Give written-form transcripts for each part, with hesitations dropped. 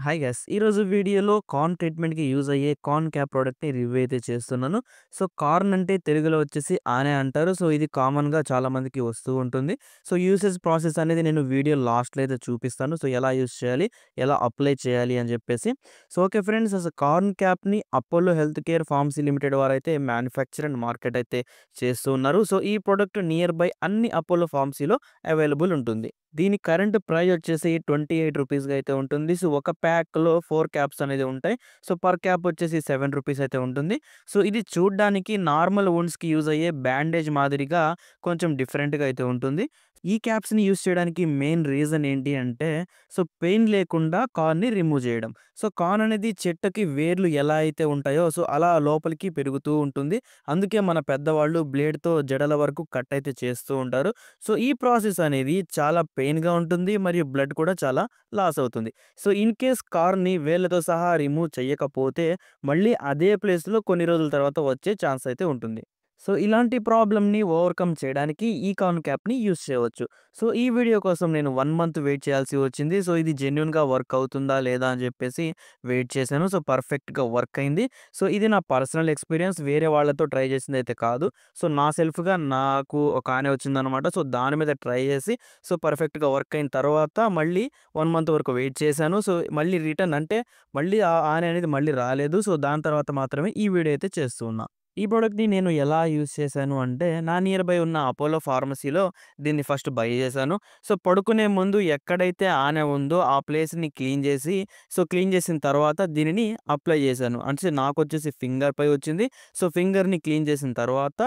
Hi guys. ఈరోజు వీడియోలో corn ట్రీట్మెంట్‌కి యూజ్ అయ్యే కార్న్ క్యాప్ ప్రొడక్ట్‌ని రివ్యూ అయితే చేస్తున్నాను. సో, కార్న్ అంటే తెలుగులో వచ్చేసి ఆనే అంటారు. సో, ఇది కామన్‌గా చాలామందికి వస్తూ ఉంటుంది. సో, యూసేజ్ ప్రాసెస్ అనేది నేను వీడియో లాస్ట్‌లో అయితే చూపిస్తాను. సో, ఎలా యూజ్ చేయాలి, ఎలా అప్లై చేయాలి అని చెప్పేసి. సో, ఓకే ఫ్రెండ్స్, అసలు కార్న్ క్యాప్‌ని Apollo health care pharmacy limited వారైతే మ్యానుఫ్యాక్చర్ అండ్ మార్కెట్ అయితే చేస్తూ ఉన్నారు. సో, ఈ ప్రొడక్ట్ నియర్ బై అన్ని అపోలో ఫార్మసీలో అవైలబుల్ ఉంటుంది. దీని కరెంట్ ప్రైస్ వచ్చేసి ₹28గా అయితే ఉంటుంది. సో, ఒక ప్యాక్‌లో 4 క్యాప్స్ అనేది ఉంటాయి. సో, పర్ క్యాప్ వచ్చేసి ₹7 అయితే ఉంటుంది. సో, ఇది చూడ్డానికి నార్మల్ వుండ్స్‌కి యూజ్ అయ్యే బ్యాండేజ్ మాదిరిగా కొంచెం డిఫరెంట్‌గా అయితే ఉంటుంది. ఈ క్యాప్స్‌ని యూజ్ చేయడానికి మెయిన్ రీజన్ ఏంటి అంటే, సో, పెయిన్ లేకుండా కార్న్‌ని రిమూవ్ చేయడం. సో, కార్న్ అనేది చెట్టుకి వేర్లు ఎలా అయితే ఉంటాయో, సో, అలా లోపలికి పెరుగుతూ ఉంటుంది. అందుకే మన పెద్దవాళ్ళు బ్లేడ్‌తో జడల వరకు కట్ అయితే చేస్తూ ఉంటారు. సో, ఈ ప్రాసెస్ అనేది చాలా పెయిన్‌గా ఉంటుంది. మరియు బ్లడ్ కూడా చాలా లాస్ అవుతుంది. సో, ఇన్ కేస్ కార్న్‌ని వేళ్ళతో సహా రిమూవ్ చేయకపోతే మళ్ళీ అదే ప్లేస్‌లో కొన్ని రోజుల తర్వాత వచ్చే ఛాన్స్ అయితే ఉంటుంది. సో, ఇలాంటి ప్రాబ్లమ్‌ని ఓవర్‌కమ్ చేయడానికి ఈ కార్న్ క్యాప్‌ని యూజ్ చేయవచ్చు. సో, ఈ వీడియో కోసం నేను 1 మంత్ వెయిట్ చేయాల్సి వచ్చింది. సో, ఇది జెన్యూన్‌గా వర్క్ అవుతుందా లేదా అని చెప్పేసి వెయిట్ చేశాను. సో, పర్ఫెక్ట్‌గా వర్క్ అయింది. సో, ఇది నా పర్సనల్ ఎక్స్‌పీరియన్స్, వేరే వాళ్ళతో ట్రై చేసిందైతే కాదు. సో, నా సెల్ఫ్‌గా నాకు ఒక ఆనే వచ్చిందనమాట. సో, దాని మీద ట్రై చేసి సో, పర్ఫెక్ట్‌గా వర్క్ అయిన తర్వాత మళ్ళీ 1 మంత్ వరకు వెయిట్ చేశాను. సో, మళ్ళీ రిటర్న్ అంటే మళ్ళీ ఆ ఆనే అనేది మళ్ళీ రాలేదు. సో, దాని తర్వాత మాత్రమే ఈ వీడియో అయితే చేస్తూ ఉన్నా. ఈ ప్రొడక్ట్‌ని నేను ఎలా యూజ్ చేశాను అంటే, నా నియర్ బై ఉన్న అపోలో ఫార్మసీలో దీన్ని ఫస్ట్ బై చేశాను. సో, పడుకునే ముందు ఎక్కడైతే ఆనె ఉందో ఆ ప్లేస్‌ని క్లీన్ చేసి, సో, క్లీన్ చేసిన తర్వాత దీనిని అప్లై చేశాను. అంటే నాకొచ్చేసి ఫింగర్‌పై వచ్చింది. సో, ఫింగర్‌ని క్లీన్ చేసిన తర్వాత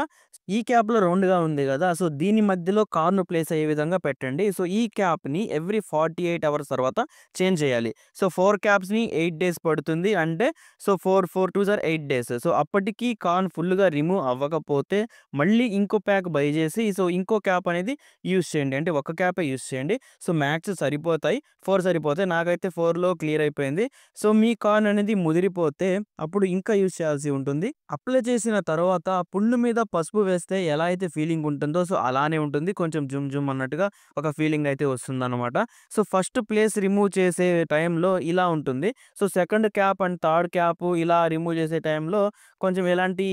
ఈ క్యాప్‌లో రౌండ్‌గా ఉంది గదా! సో, దీని మధ్యలో కార్న్ ప్లేస్ అయ్యే విధంగా పెట్టండి. సో, ఈ క్యాప్‌ని ఎవ్రీ 48 అవర్స్ తర్వాత చేంజ్ చేయాలి. సో, 4 క్యాప్స్‌ని 8 డేస్ పడుతుంది. అంటే సో, 4 2 జార్ 8 డేస్. సో, అప్పటికి కార్న్ ఫుల్‌గా రిమూవ్ అవ్వకపోతే మళ్ళీ ఇంకో ప్యాక్ బై చేసి, సో, ఇంకో క్యాప్ అనేది యూజ్ చేయండి. అంటే ఒక క్యాపే యూజ్ చేయండి. సో, మ్యాక్స్ సరిపోతాయి. 4 సరిపోతాయి. నాకైతే 4లో క్లియర్ అయిపోయింది. సో, మీ కార్న్ అనేది ముదిరిపోతే అప్పుడు ఇంకా యూజ్ చేయాల్సి ఉంటుంది. అప్లై చేసిన తర్వాత పుండు మీద పసుపు వేస్తే ఎలా అయితే ఫీలింగ్ ఉంటుందో, సో, అలానే ఉంటుంది. కొంచెం జుమ్ జుమ్ అన్నట్టుగా ఒక ఫీలింగ్ అయితే వస్తుందన్నమాట. సో, ఫస్ట్ ప్లేస్ రిమూవ్ చేసే టైంలో ఇలా ఉంటుంది. So, second cap and third cap ఇలా రిమూవ్ చేసే టైంలో కొంచెం ఎలాంటి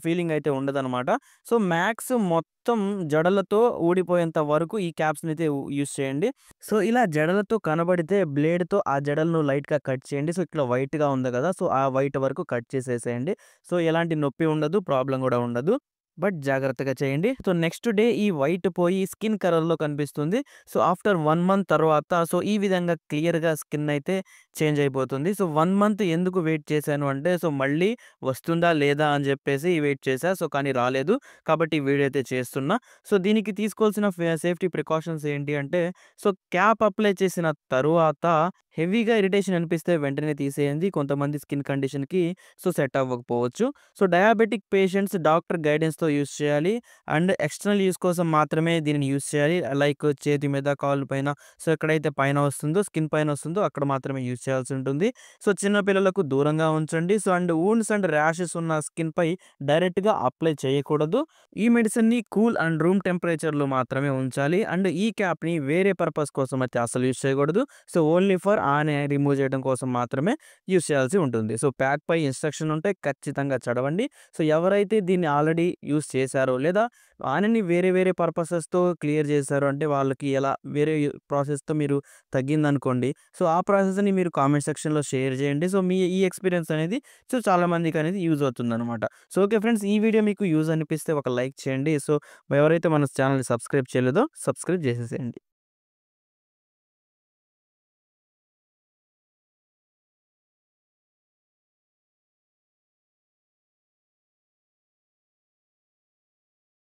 ఫీలింగ్ అయితే ఉండదనమాట. సో, మ్యాక్స్ మొత్తం జడలతో ఊడిపోయేంత వరకు ఈ క్యాప్స్‌ని అయితే యూజ్ చేయండి. సో, ఇలా జడలతో కనబడితే బ్లేడ్‌తో ఆ జడలను లైట్‌గా కట్ చేయండి. సో, ఇట్లా వైట్‌గా ఉంది కదా! సో, ఆ వైట్ వరకు కట్ చేసేసేయండి. సో, ఎలాంటి నొప్పి ఉండదు. ప్రాబ్లమ్ గూడా ఉండదు. బట్ జాగ్రత్తగా చేయండి. సో, నెక్స్ట్ డే ఈ వైట్ పోయి స్కిన్ కలర్‌లో కనిపిస్తుంది. సో, ఆఫ్టర్ 1 మంత్ తర్వాత సో, ఈ విధంగా క్లియర్‌గా స్కిన్ అయితే చేంజ్ అయిపోతుంది. సో, 1 మంత్ ఎందుకు వెయిట్ చేశాను అంటే, సో, మళ్ళీ వస్తుందా లేదా అని చెప్పేసి వెయిట్ చేశా. సో, కానీ రాలేదు. కాబట్టి ఈ వీడియో అయితే చేస్తున్నా. సో, దీనికి తీసుకోవాల్సిన సేఫ్టీ ప్రికాషన్స్ ఏంటి అంటే, సో, క్యాప్ అప్లై చేసిన తరువాత హెవీగా ఇరిటేషన్ అనిపిస్తే వెంటనే తీసేయండి. కొంతమంది స్కిన్ కండిషన్‌కి సో, సెట్ అవ్వకపోవచ్చు. సో, డయాబెటిక్ పేషెంట్స్ డాక్టర్ గైడెన్స్‌తో యూజ్ చేయాలి. అండ్ ఎక్స్టర్నల్ యూజ్ కోసం మాత్రమే దీనిని యూజ్ చేయాలి. లైక్ చేతి మీద, కాళ్ళు పైన, సో, ఎక్కడైతే పైన వస్తుందో, స్కిన్ పైన వస్తుందో అక్కడ మాత్రమే యూజ్ చేయాల్సి ఉంటుంది. సో, చిన్న పిల్లలకు దూరంగా ఉంచండి. So, and wounds and rashes ఉన్న స్కిన్‌పై డైరెక్ట్‌గా అప్లై చేయకూడదు. ఈ మెడిసిన్‌ని కూల్ అండ్ రూమ్ టెంపరేచర్‌లో మాత్రమే ఉంచాలి. అండ్ ఈ క్యాప్‌ని వేరే పర్పస్ కోసం అయితే అసలు యూజ్ చేయకూడదు. సో, ఓన్లీ ఫర్ ఆనె రిమూవ్ చేయడం కోసం మాత్రమే యూజ్ చేయాల్సి ఉంటుంది. సో, ప్యాక్ పై ఇన్‌స్ట్రక్షన్ ఉంటే ఖచ్చితంగా చదవండి. సో, ఎవరైతే దీన్ని ఆల్రెడీ యూజ్ చేశారో లేదా ఆనెని వేరే వేరే పర్పసెస్‌తో క్లియర్ చేశారో అంటే వాళ్ళకి ఎలా వేరే ప్రాసెస్‌తో మీరు తగ్గిందనుకోండి. సో, ఆ ప్రాసెస్‌ని మీరు కామెంట్ సెక్షన్‌లో షేర్ చేయండి. సో, మీ ఈ ఎక్స్‌పీరియన్స్ అనేది సో, చాలా మందికనేది యూజ్ అవుతుందనమాట. సో, ఓకే ఫ్రెండ్స్, ఈ వీడియో మీకు యూజ్ అనిపిస్తే ఒక లైక్ చేయండి. సో, ఎవరైతే మన ఛానెల్‌ని సబ్స్క్రైబ్ చేయలేదో సబ్స్క్రైబ్ చేసేసేయండి.